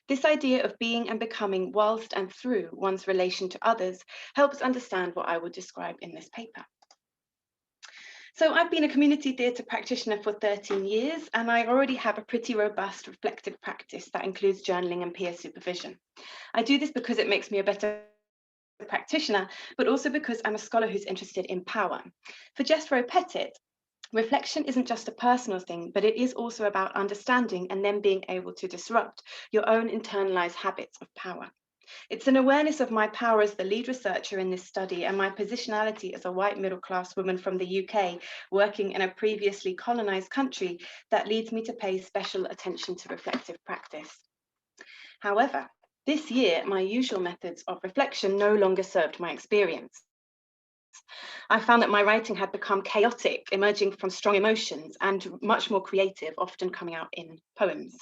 [SPEAKER 12] This idea of being and becoming whilst and through one's relation to others helps understand what I will describe in this paper. So I've been a community theatre practitioner for 13 years, and I already have a pretty robust reflective practice that includes journaling and peer supervision. I do this because it makes me a better practitioner, but also because I'm a scholar who's interested in power. For Jethro Pettit, reflection isn't just a personal thing, but it is also about understanding and then being able to disrupt your own internalized habits of power. It's an awareness of my power as the lead researcher in this study and my positionality as a white middle-class woman from the UK working in a previously colonized country that leads me to pay special attention to reflective practice. However, this year, my usual methods of reflection no longer served my experience. I found that my writing had become chaotic, emerging from strong emotions, and much more creative, often coming out in poems.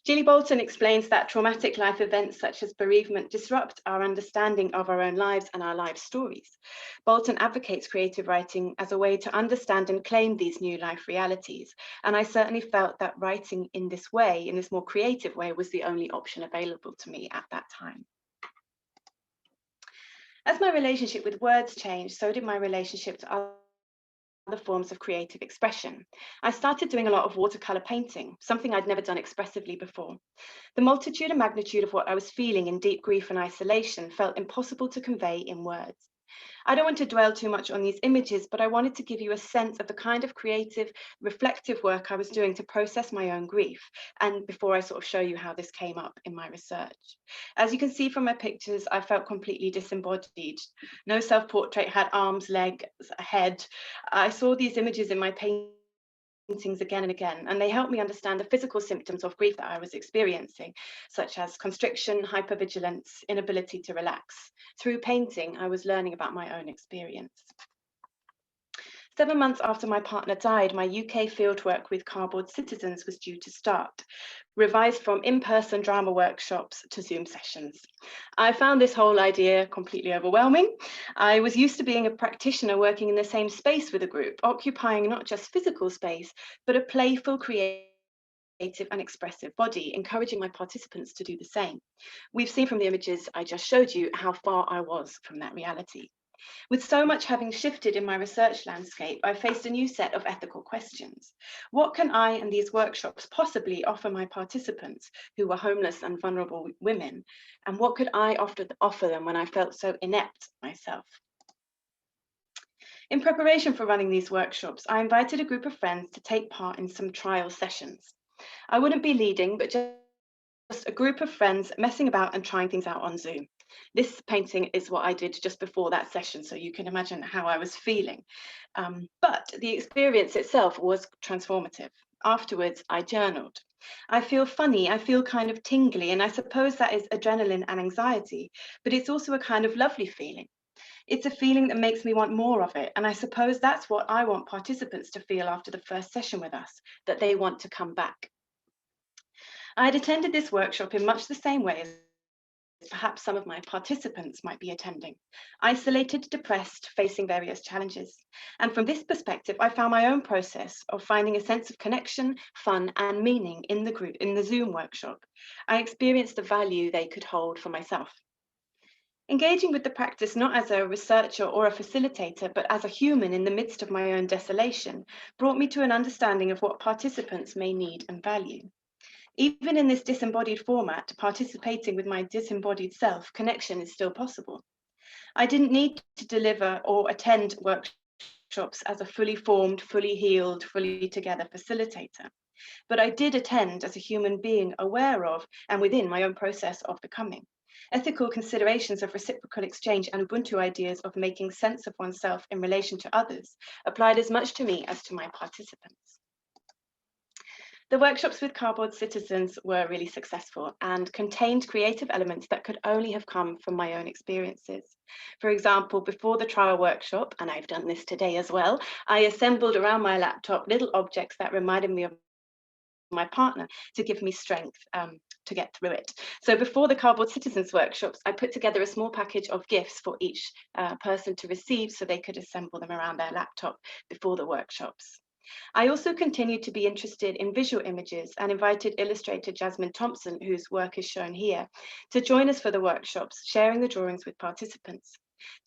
[SPEAKER 12] Gilly Boynton explains that traumatic life events such as bereavement disrupt our understanding of our own lives and our life stories. Boynton advocates creative writing as a way to understand and claim these new life realities, and I certainly felt that writing in this way, in this more creative way, was the only option available to me at that time. As my relationship with words changed, so did my relationship to other forms of creative expression. I started doing a lot of watercolor painting, something I'd never done expressively before. The multitude and magnitude of what I was feeling in deep grief and isolation felt impossible to convey in words. I don't want to dwell too much on these images, but I wanted to give you a sense of the kind of creative, reflective work I was doing to process my own grief, and before I sort of show you how this came up in my research. As you can see from my pictures, I felt completely disembodied. No self-portrait had arms, legs, a head. I saw these images in my paintings paintings again and again, and they helped me understand the physical symptoms of grief that I was experiencing, such as constriction, hypervigilance, inability to relax. Through painting, I was learning about my own experience. 7 months after my partner died, my UK fieldwork with Cardboard Citizens was due to start, revised from in-person drama workshops to Zoom sessions. I found this whole idea completely overwhelming. I was used to being a practitioner working in the same space with a group, occupying not just physical space, but a playful, creative and expressive body, encouraging my participants to do the same. We've seen from the images I just showed you how far I was from that reality. With so much having shifted in my research landscape, I faced a new set of ethical questions. What can I and these workshops possibly offer my participants who were homeless and vulnerable women? And what could I offer them when I felt so inept myself? In preparation for running these workshops, I invited a group of friends to take part in some trial sessions. I wouldn't be leading, but just a group of friends messing about and trying things out on Zoom. This painting is what I did just before that session, so you can imagine how I was feeling. But the experience itself was transformative. Afterwards, I journaled. I feel funny, I feel kind of tingly, and I suppose that is adrenaline and anxiety, but it's also a kind of lovely feeling. It's a feeling that makes me want more of it, and I suppose that's what I want participants to feel after the first session with us, that they want to come back. I had attended this workshop in much the same way as perhaps some of my participants might be attending, isolated, depressed, facing various challenges. And from this perspective, I found my own process of finding a sense of connection, fun, and meaning in the group, in the Zoom workshop. I experienced the value they could hold for myself. Engaging with the practice not as a researcher or a facilitator, but as a human in the midst of my own desolation, brought me to an understanding of what participants may need and value. Even in this disembodied format, participating with my disembodied self, connection is still possible. I didn't need to deliver or attend workshops as a fully formed, fully healed, fully together facilitator, but I did attend as a human being aware of and within my own process of becoming. Ethical considerations of reciprocal exchange and Ubuntu ideas of making sense of oneself in relation to others applied as much to me as to my participants. The workshops with Cardboard Citizens were really successful and contained creative elements that could only have come from my own experiences. For example, before the trial workshop, and I've done this today as well, I assembled around my laptop little objects that reminded me of my partner to give me strength to get through it. So before the Cardboard Citizens workshops, I put together a small package of gifts for each person to receive so they could assemble them around their laptop before the workshops. I also continued to be interested in visual images and invited illustrator Jasmine Thompson, whose work is shown here, to join us for the workshops, sharing the drawings with participants.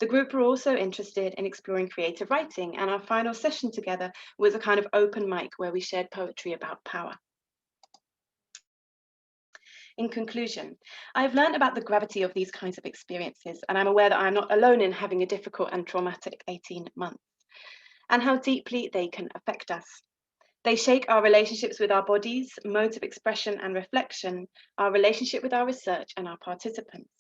[SPEAKER 12] The group were also interested in exploring creative writing, and our final session together was a kind of open mic where we shared poetry about power. In conclusion, I've learned about the gravity of these kinds of experiences, and I'm aware that I'm not alone in having a difficult and traumatic 18 months. And how deeply they can affect us. They shake our relationships with our bodies, modes of expression and reflection, our relationship with our research and our participants.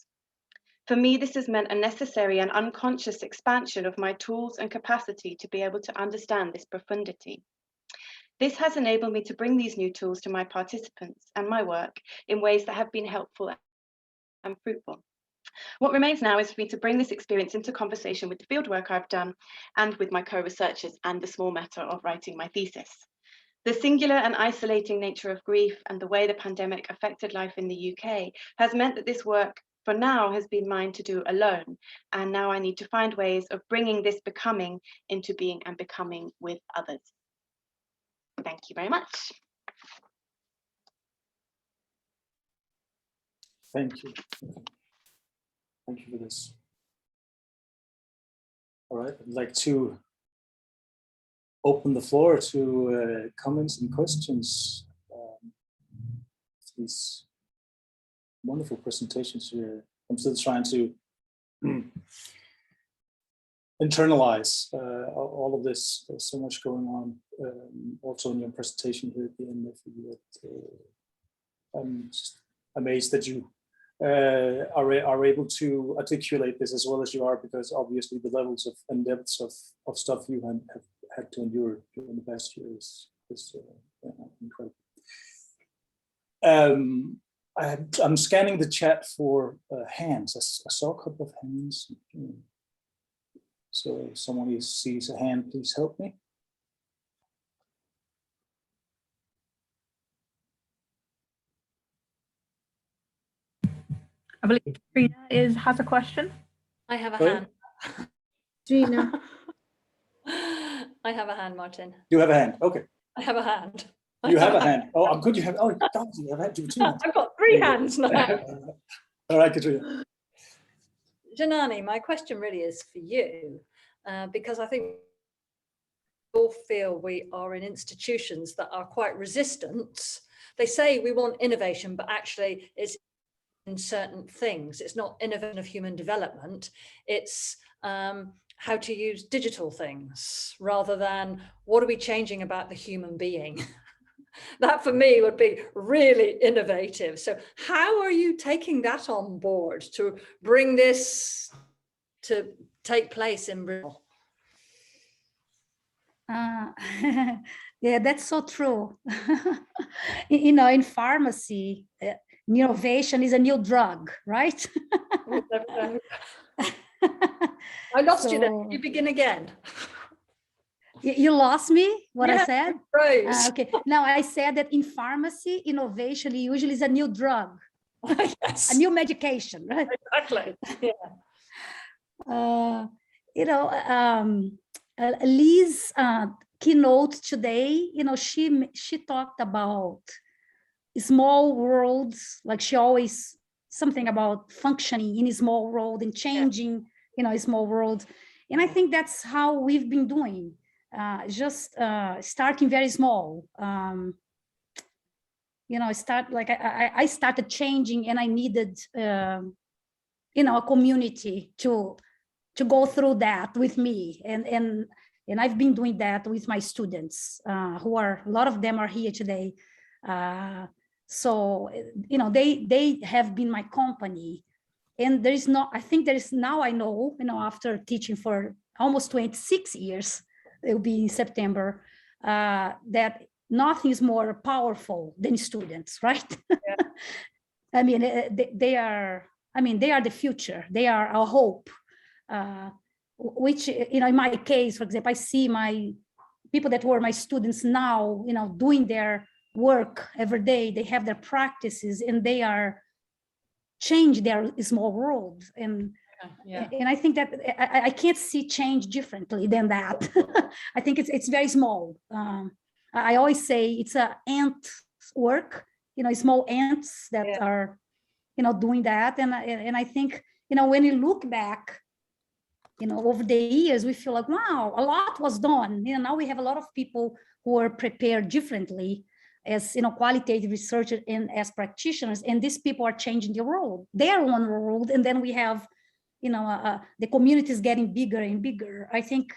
[SPEAKER 12] For me, this has meant a necessary and unconscious expansion of my tools and capacity to be able to understand this profundity. This has enabled me to bring these new tools to my participants and my work in ways that have been helpful and fruitful. What remains now is for me to bring this experience into conversation with the fieldwork I've done and with my co-researchers and the small matter of writing my thesis. The singular and isolating nature of grief and the way the pandemic affected life in the UK has meant that this work for now has been mine to do alone. And now I need to find ways of bringing this becoming into being and becoming with others. Thank you very much.
[SPEAKER 1] Thank you. Thank you for this. All right, I'd like to open the floor to comments and questions. These wonderful presentations here. I'm still trying to internalize all of this. There's so much going on. Also in your presentation here at the end, I'm just amazed that you are able to articulate this as well as you are, because obviously the levels of and depths of stuff you have had to endure during the past years It's incredible. I'm scanning the chat for hands. I saw a couple of hands. So if someone sees a hand, please help me.
[SPEAKER 3] I believe Trina has a question.
[SPEAKER 13] I have a
[SPEAKER 1] Sorry?
[SPEAKER 13] hand.
[SPEAKER 6] Gina.
[SPEAKER 13] I have a hand, Martin.
[SPEAKER 1] You have a hand. Okay.
[SPEAKER 13] I have a hand.
[SPEAKER 1] You have a hand. Oh, I'm good. You have. Oh, God, you have two hands.
[SPEAKER 13] I've got 3 hands now.
[SPEAKER 1] All right, Katrina.
[SPEAKER 13] Djenane, my question really is for you, because I think we all feel we are in institutions that are quite resistant. They say we want innovation, but actually it's in certain things. It's not innovation of human development. It's how to use digital things rather than what are we changing about the human being. That for me would be really innovative. So how are you taking that on board to bring this to take place in Brazil?
[SPEAKER 7] Yeah, that's so true. You know, in pharmacy, innovation is a new drug, right?
[SPEAKER 13] I lost you there. You begin again.
[SPEAKER 7] You lost me, what I
[SPEAKER 13] Yeah,
[SPEAKER 7] said?
[SPEAKER 13] right.
[SPEAKER 7] Okay, now I said that in pharmacy, innovation usually is a new drug,
[SPEAKER 13] Yes.
[SPEAKER 7] a new medication, right?
[SPEAKER 13] Exactly. Yeah.
[SPEAKER 7] You know, Liz keynote today, you know, she talked about small worlds, like she always something about functioning in a small world and changing, you know, a small world. And I think that's how we've been doing, just starting very small. You know, I started changing, and I needed, you know, a community to go through that with me, and I've been doing that with my students, who are, a lot of them are here today. So, you know, they have been my company, and there is not, I think there is now, I know, you know, after teaching for almost 26 years, it will be in September, that nothing is more powerful than students, right? Yeah. I mean, they are the future. They are our hope, which, you know, in my case, for example, I see my people that were my students now, you know, doing their work every day. They have their practices, and they are change their small world. And I think that I can't see change differently than that. I think it's very small. I always say it's an ant work, you know, small ants that are, you know, doing that. And I think, you know, when you look back, you know, over the years, we feel like, wow, a lot was done. You know, now we have a lot of people who are prepared differently as, you know, qualitative researchers and as practitioners, and these people are changing the world, their own world. And then we have, you know, the community is getting bigger and bigger. I think,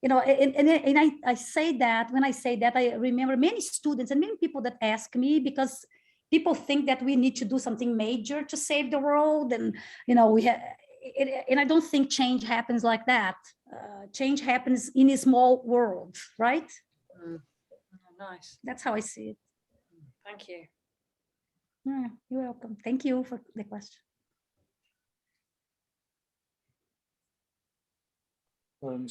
[SPEAKER 7] you know, and I say that, when I say that, I remember many students and many people that ask me, because people think that we need to do something major to save the world. And, you know, we have, and I don't think change happens like that. Change happens in a small world, right?
[SPEAKER 13] Oh, nice.
[SPEAKER 7] That's how I see it.
[SPEAKER 13] Thank you.
[SPEAKER 7] Yeah, you're welcome. Thank you for the question.
[SPEAKER 1] I'm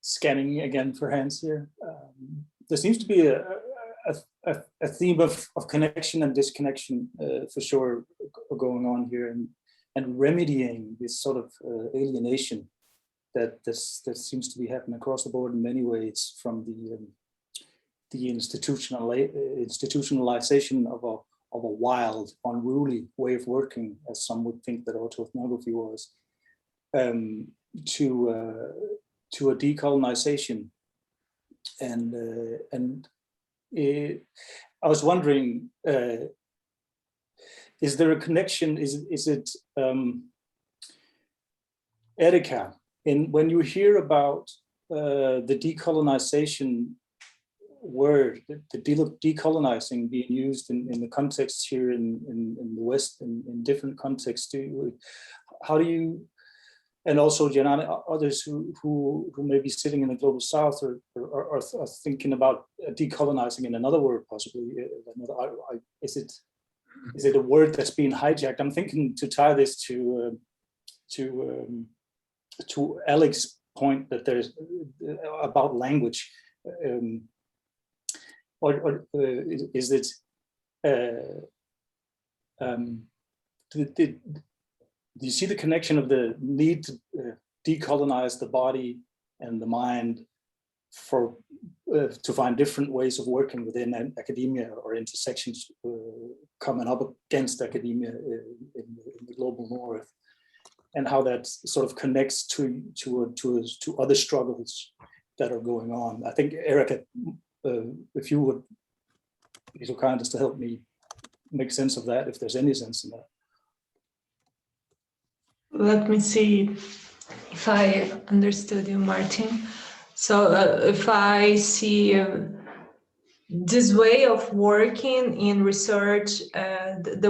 [SPEAKER 1] scanning again for hands here. There seems to be a theme of connection and disconnection for sure going on here, and remedying this sort of alienation that seems to be happening across the board in many ways, from the institutionalization of a wild, unruly way of working, as some would think that autoethnography was, to a decolonization. And I was wondering, is there a connection? Is it Érica, when you hear about the decolonization word, the decolonizing being used in the context here in the West, in different contexts, how do you and also Djenane, others who may be sitting in the global south or are thinking about decolonizing in another word, possibly. Is it a word that's being hijacked? I'm thinking to tie this to Alec's point that there's about language, or is it? Do you see the connection of the need to decolonize the body and the mind for to find different ways of working within academia or intersections coming up against academia in the global north, and how that sort of connects to other struggles that are going on? I think Érica, if you would be so kind as to help me make sense of that, if there's any sense in that.
[SPEAKER 5] Let me see if I understood you, Martin. So if I see this way of working in research, the